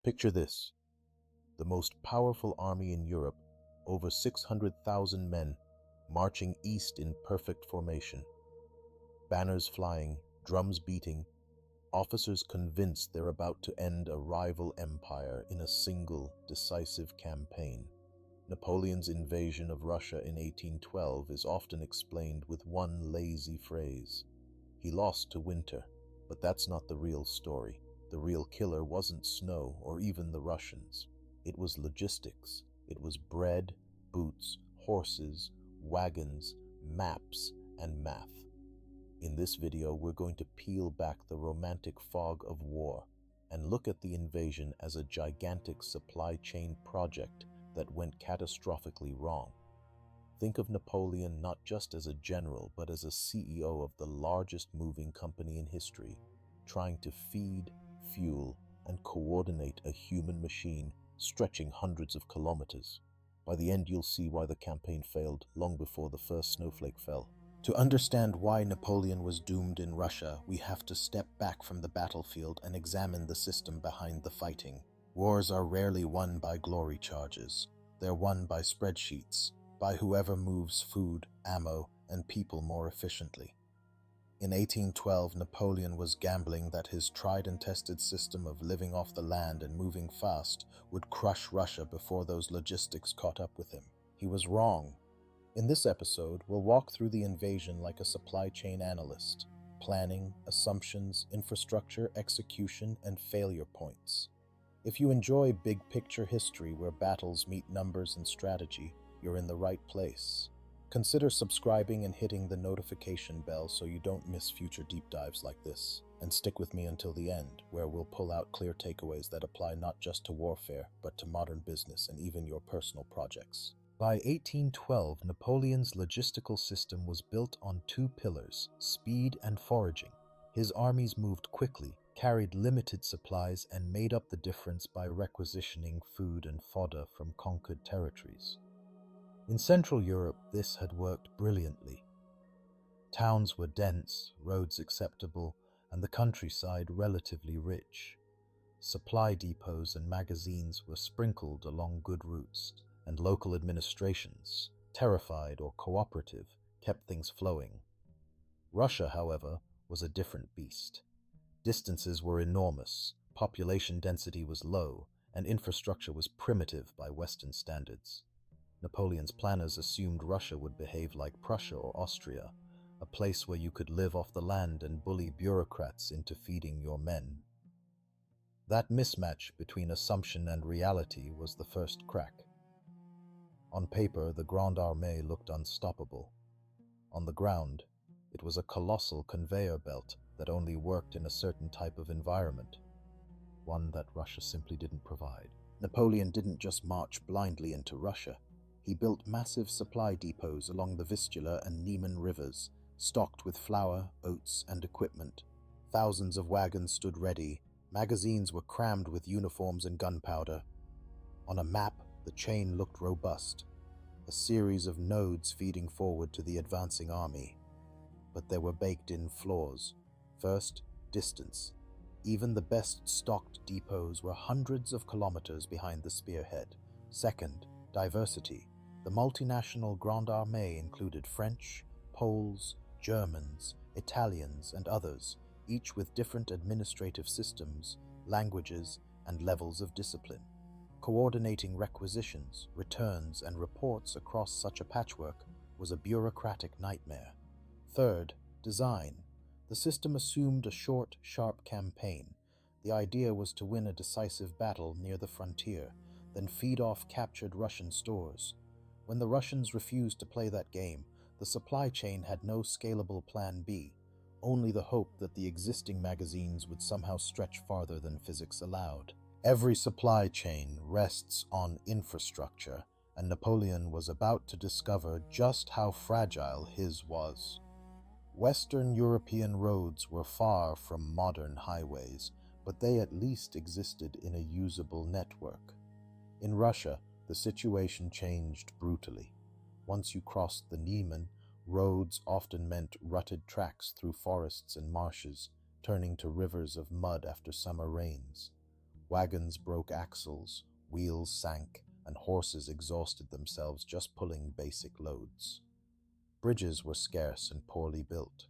Picture this: the most powerful army in Europe, over 600,000 men, marching east in perfect formation. Banners flying, drums beating, officers convinced they're about to end a rival empire in a single, decisive campaign. Napoleon's invasion of Russia in 1812 is often explained with one lazy phrase: he lost to winter. But that's not the real story. The real killer wasn't snow or even the Russians. It was logistics. It was bread, boots, horses, wagons, maps, and math. In this video, we're going to peel back the romantic fog of war and look at the invasion as a gigantic supply chain project that went catastrophically wrong. Think of Napoleon not just as a general, but as a CEO of the largest moving company in history, trying to feed, fuel, and coordinate a human machine stretching hundreds of kilometers. By the end, you'll see why the campaign failed long before the first snowflake fell. To understand why Napoleon was doomed in Russia, we have to step back from the battlefield and examine the system behind the fighting. Wars are rarely won by glory charges. They're won by spreadsheets, by whoever moves food, ammo, and people more efficiently. In 1812, Napoleon was gambling that his tried and tested system of living off the land and moving fast would crush Russia before those logistics caught up with him. He was wrong. In this episode, we'll walk through the invasion like a supply chain analyst: planning, assumptions, infrastructure, execution, and failure points. If you enjoy big picture history where battles meet numbers and strategy, you're in the right place. Consider subscribing and hitting the notification bell so you don't miss future deep dives like this. And stick with me until the end, where we'll pull out clear takeaways that apply not just to warfare, but to modern business and even your personal projects. By 1812, Napoleon's logistical system was built on two pillars: speed and foraging. His armies moved quickly, carried limited supplies, and made up the difference by requisitioning food and fodder from conquered territories. In Central Europe, this had worked brilliantly. Towns were dense, roads acceptable, and the countryside relatively rich. Supply depots and magazines were sprinkled along good routes, and local administrations, terrified or cooperative, kept things flowing. Russia, however, was a different beast. Distances were enormous, population density was low, and infrastructure was primitive by Western standards. Napoleon's planners assumed Russia would behave like Prussia or Austria, a place where you could live off the land and bully bureaucrats into feeding your men. That mismatch between assumption and reality was the first crack. On paper, the Grande Armée looked unstoppable. On the ground, it was a colossal conveyor belt that only worked in a certain type of environment, one that Russia simply didn't provide. Napoleon didn't just march blindly into Russia. He built massive supply depots along the Vistula and Niemen rivers, stocked with flour, oats, and equipment. Thousands of wagons stood ready. Magazines were crammed with uniforms and gunpowder. On a map, the chain looked robust, a series of nodes feeding forward to the advancing army. But there were baked-in flaws. First, distance. Even the best stocked depots were hundreds of kilometers behind the spearhead. Second, diversity. The multinational Grande Armée included French, Poles, Germans, Italians, and others, each with different administrative systems, languages, and levels of discipline. Coordinating requisitions, returns, and reports across such a patchwork was a bureaucratic nightmare. Third, design. The system assumed a short, sharp campaign. The idea was to win a decisive battle near the frontier, then feed off captured Russian stores. When the Russians refused to play that game, the supply chain had no scalable plan B, only the hope that the existing magazines would somehow stretch farther than physics allowed. Every supply chain rests on infrastructure, and Napoleon was about to discover just how fragile his was. Western European roads were far from modern highways, but they at least existed in a usable network. In Russia, the situation changed brutally. Once you crossed the Niemen, roads often meant rutted tracks through forests and marshes, turning to rivers of mud after summer rains. Wagons broke axles, wheels sank, and horses exhausted themselves just pulling basic loads. Bridges were scarce and poorly built.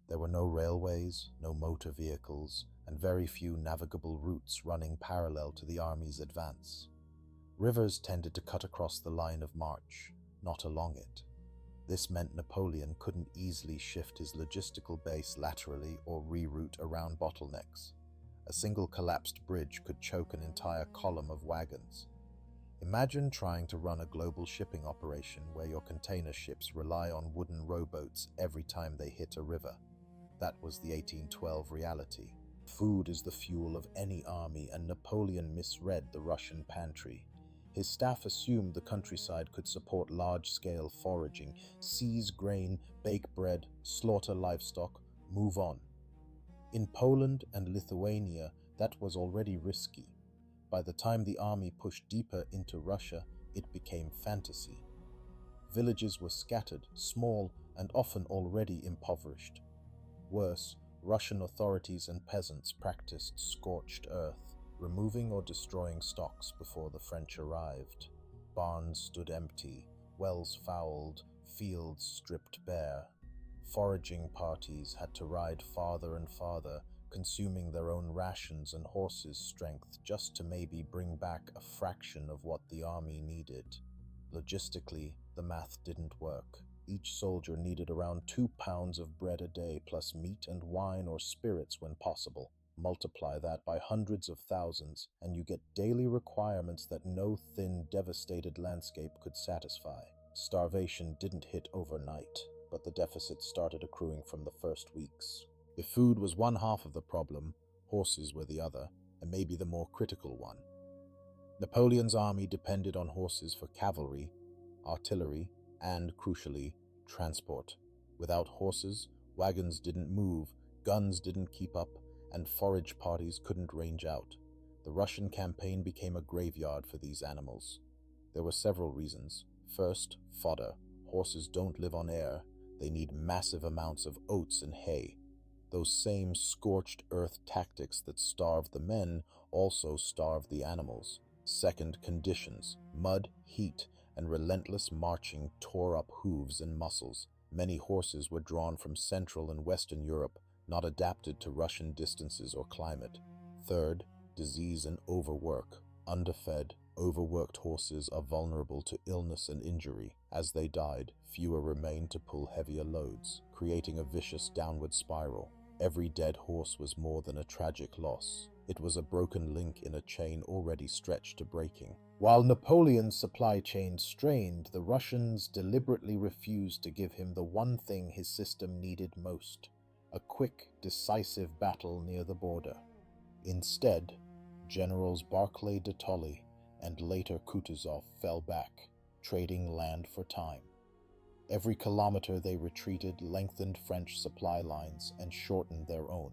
There were no railways, no motor vehicles, and very few navigable routes running parallel to the army's advance. Rivers tended to cut across the line of march, not along it. This meant Napoleon couldn't easily shift his logistical base laterally or reroute around bottlenecks. A single collapsed bridge could choke an entire column of wagons. Imagine trying to run a global shipping operation where your container ships rely on wooden rowboats every time they hit a river. That was the 1812 reality. Food is the fuel of any army, and Napoleon misread the Russian pantry. His staff assumed the countryside could support large-scale foraging, seize grain, bake bread, slaughter livestock, move on. In Poland and Lithuania, that was already risky. By the time the army pushed deeper into Russia, it became fantasy. Villages were scattered, small, and often already impoverished. Worse, Russian authorities and peasants practiced scorched earth, removing or destroying stocks before the French arrived. Barns stood empty, wells fouled, fields stripped bare. Foraging parties had to ride farther and farther, consuming their own rations and horses' strength just to maybe bring back a fraction of what the army needed. Logistically, the math didn't work. Each soldier needed around 2 pounds of bread a day, plus meat and wine or spirits when possible. Multiply that by hundreds of thousands, and you get daily requirements that no thin, devastated landscape could satisfy. Starvation didn't hit overnight, but the deficit started accruing from the first weeks. If food was one half of the problem, horses were the other, and maybe the more critical one. Napoleon's army depended on horses for cavalry, artillery, and, crucially, transport. Without horses, wagons didn't move, guns didn't keep up, and forage parties couldn't range out. The Russian campaign became a graveyard for these animals. There were several reasons. First, fodder. Horses don't live on air. They need massive amounts of oats and hay. Those same scorched earth tactics that starved the men also starved the animals. Second, conditions. Mud, heat, and relentless marching tore up hooves and muscles. Many horses were drawn from Central and Western Europe, not adapted to Russian distances or climate. Third, disease and overwork. Underfed, overworked horses are vulnerable to illness and injury. As they died, fewer remained to pull heavier loads, creating a vicious downward spiral. Every dead horse was more than a tragic loss. It was a broken link in a chain already stretched to breaking. While Napoleon's supply chain strained, the Russians deliberately refused to give him the one thing his system needed most: a quick, decisive battle near the border. Instead, Generals Barclay de Tolly and later Kutuzov fell back, trading land for time. Every kilometer they retreated lengthened French supply lines and shortened their own.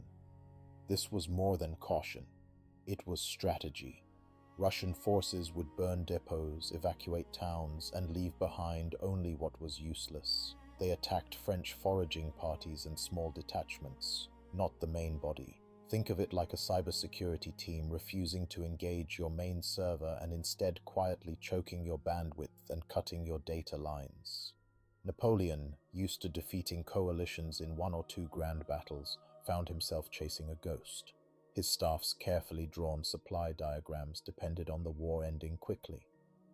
This was more than caution. It was strategy. Russian forces would burn depots, evacuate towns, and leave behind only what was useless. They attacked French foraging parties and small detachments, not the main body. Think of it like a cybersecurity team refusing to engage your main server and instead quietly choking your bandwidth and cutting your data lines. Napoleon, used to defeating coalitions in 1 or 2 grand battles, found himself chasing a ghost. His staff's carefully drawn supply diagrams depended on the war ending quickly.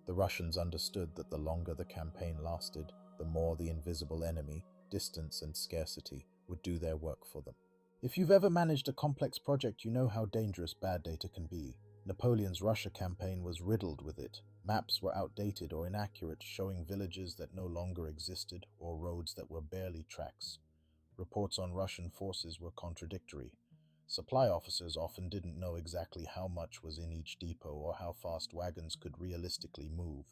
The Russians understood that the longer the campaign lasted, the more the invisible enemy, distance and scarcity, would do their work for them. If you've ever managed a complex project, you know how dangerous bad data can be. Napoleon's Russia campaign was riddled with it. Maps were outdated or inaccurate, showing villages that no longer existed or roads that were barely tracks. Reports on Russian forces were contradictory. Supply officers often didn't know exactly how much was in each depot or how fast wagons could realistically move.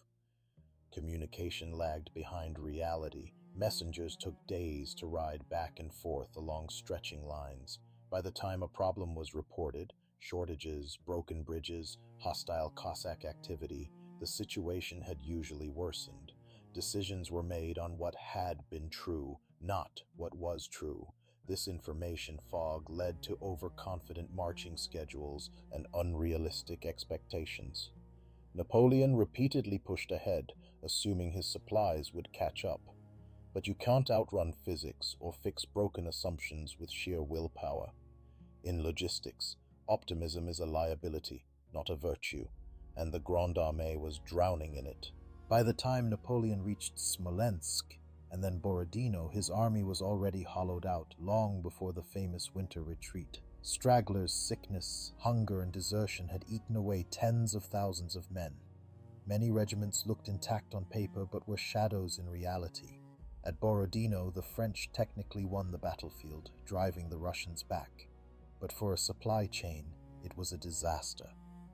Communication lagged behind reality. Messengers took days to ride back and forth along stretching lines. By the time a problem was reported, shortages, broken bridges, hostile Cossack activity, the situation had usually worsened. Decisions were made on what had been true, not what was true. This information fog led to overconfident marching schedules and unrealistic expectations. Napoleon repeatedly pushed ahead, assuming his supplies would catch up. But you can't outrun physics or fix broken assumptions with sheer willpower. In logistics, optimism is a liability, not a virtue, and the Grande Armée was drowning in it. By the time Napoleon reached Smolensk and then Borodino, his army was already hollowed out long before the famous winter retreat. Stragglers, sickness, hunger, and desertion had eaten away tens of thousands of men. Many regiments looked intact on paper but were shadows in reality. At Borodino, the French technically won the battlefield, driving the Russians back. But for a supply chain, it was a disaster.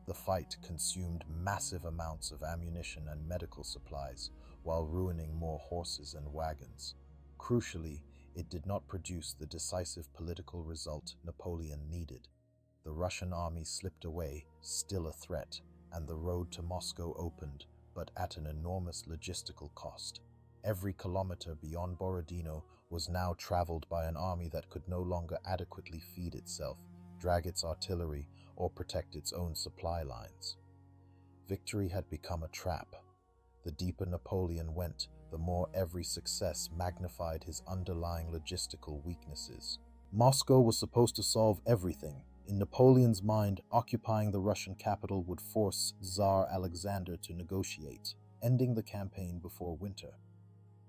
The fight consumed massive amounts of ammunition and medical supplies, while ruining more horses and wagons. Crucially, it did not produce the decisive political result Napoleon needed. The Russian army slipped away, still a threat, and the road to Moscow opened, but at an enormous logistical cost. Every kilometer beyond Borodino was now traveled by an army that could no longer adequately feed itself, drag its artillery, or protect its own supply lines. Victory had become a trap. The deeper Napoleon went, the more every success magnified his underlying logistical weaknesses. Moscow was supposed to solve everything. In Napoleon's mind, occupying the Russian capital would force Tsar Alexander to negotiate, ending the campaign before winter.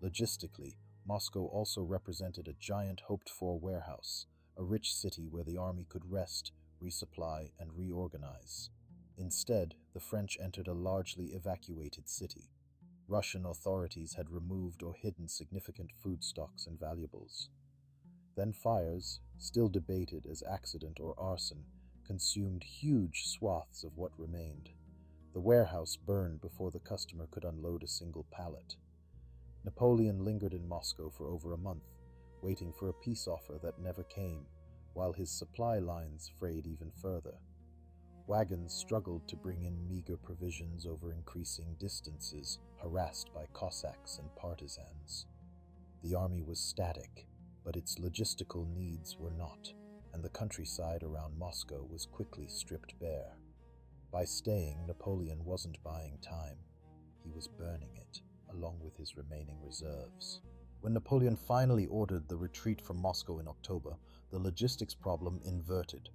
Logistically, Moscow also represented a giant hoped-for warehouse, a rich city where the army could rest, resupply, and reorganize. Instead, the French entered a largely evacuated city. Russian authorities had removed or hidden significant food stocks and valuables. Then fires, still debated as accident or arson, consumed huge swaths of what remained. The warehouse burned before the customer could unload a single pallet. Napoleon lingered in Moscow for over a month, waiting for a peace offer that never came, while his supply lines frayed even further. Wagons struggled to bring in meager provisions over increasing distances, harassed by Cossacks and partisans. The army was static, but its logistical needs were not, and the countryside around Moscow was quickly stripped bare. By staying, Napoleon wasn't buying time. He was burning it, along with his remaining reserves. When Napoleon finally ordered the retreat from Moscow in October, the logistics problem inverted.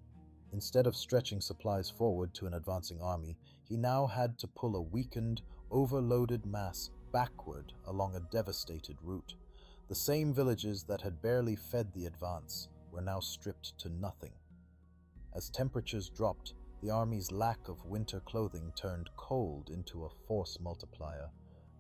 Instead of stretching supplies forward to an advancing army, he now had to pull a weakened, overloaded mass backward along a devastated route. The same villages that had barely fed the advance were now stripped to nothing. As temperatures dropped, the army's lack of winter clothing turned cold into a force multiplier,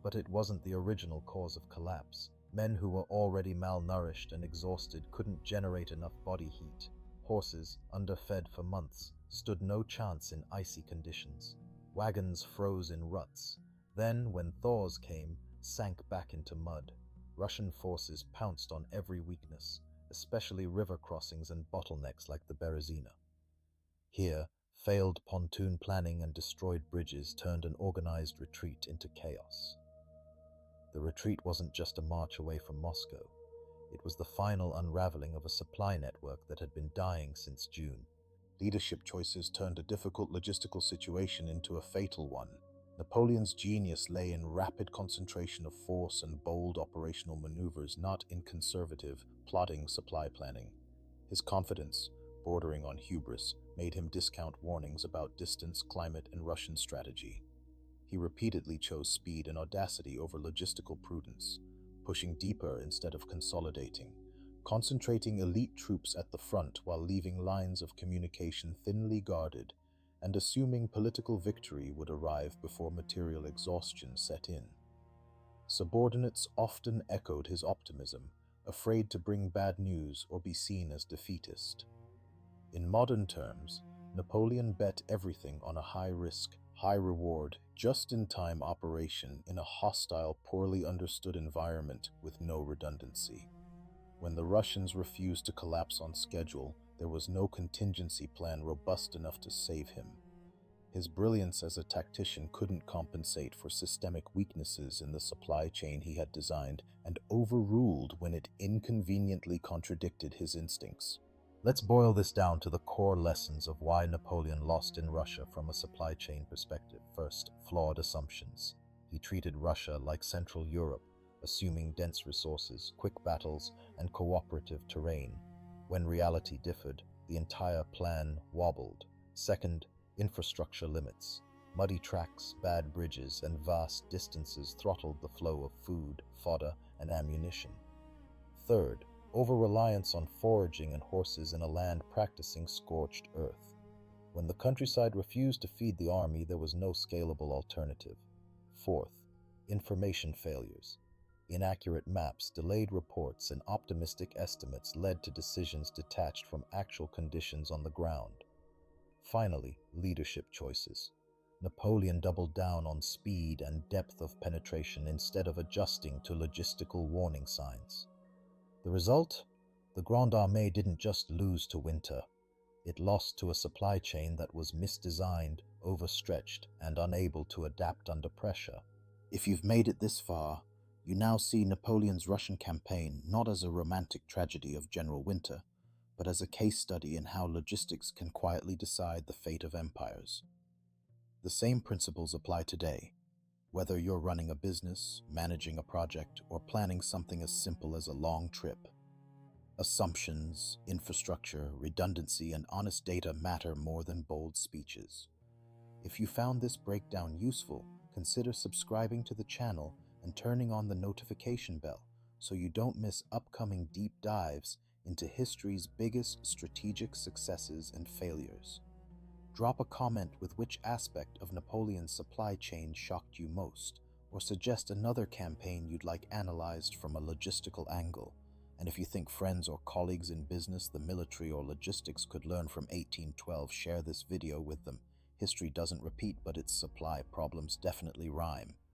but it wasn't the original cause of collapse. Men who were already malnourished and exhausted couldn't generate enough body heat. Horses, underfed for months, stood no chance in icy conditions. Wagons froze in ruts. Then, when thaws came, sank back into mud. Russian forces pounced on every weakness, especially river crossings and bottlenecks like the Berezina. Here, failed pontoon planning and destroyed bridges turned an organized retreat into chaos. The retreat wasn't just a march away from Moscow. It was the final unraveling of a supply network that had been dying since June. Leadership choices turned a difficult logistical situation into a fatal one. Napoleon's genius lay in rapid concentration of force and bold operational maneuvers, not in conservative, plodding supply planning. His confidence, bordering on hubris, made him discount warnings about distance, climate, and Russian strategy. He repeatedly chose speed and audacity over logistical prudence, pushing deeper instead of consolidating, concentrating elite troops at the front while leaving lines of communication thinly guarded, and assuming political victory would arrive before material exhaustion set in. Subordinates often echoed his optimism, afraid to bring bad news or be seen as defeatist. In modern terms, Napoleon bet everything on a high-risk, high-reward, just-in-time operation in a hostile, poorly understood environment with no redundancy. When the Russians refused to collapse on schedule, there was no contingency plan robust enough to save him. his brilliance as a tactician couldn't compensate for systemic weaknesses in the supply chain he had designed and overruled when it inconveniently contradicted his instincts. Let's boil this down to the core lessons of why Napoleon lost in Russia from a supply chain perspective. First, flawed assumptions. He treated Russia like Central Europe, assuming dense resources, quick battles, and cooperative terrain. When reality differed, the entire plan wobbled. Second, infrastructure limits. Muddy tracks, bad bridges, and vast distances throttled the flow of food, fodder, and ammunition. Third, over-reliance on foraging and horses in a land practicing scorched earth. When the countryside refused to feed the army, there was no scalable alternative. Fourth, information failures. Inaccurate maps, delayed reports, and optimistic estimates led to decisions detached from actual conditions on the ground. Finally, leadership choices. Napoleon doubled down on speed and depth of penetration instead of adjusting to logistical warning signs. The result? The Grande Armée didn't just lose to winter. It lost to a supply chain that was misdesigned, overstretched, and unable to adapt under pressure. If you've made it this far, you now see Napoleon's Russian campaign not as a romantic tragedy of General Winter, but as a case study in how logistics can quietly decide the fate of empires. The same principles apply today, whether you're running a business, managing a project, or planning something as simple as a long trip. Assumptions, infrastructure, redundancy, and honest data matter more than bold speeches. If you found this breakdown useful, consider subscribing to the channel and turning on the notification bell so you don't miss upcoming deep dives into history's biggest strategic successes and failures. Drop a comment with which aspect of Napoleon's supply chain shocked you most, or suggest another campaign you'd like analyzed from a logistical angle. And if you think friends or colleagues in business, the military, or logistics could learn from 1812, share this video with them. History doesn't repeat, but its supply problems definitely rhyme.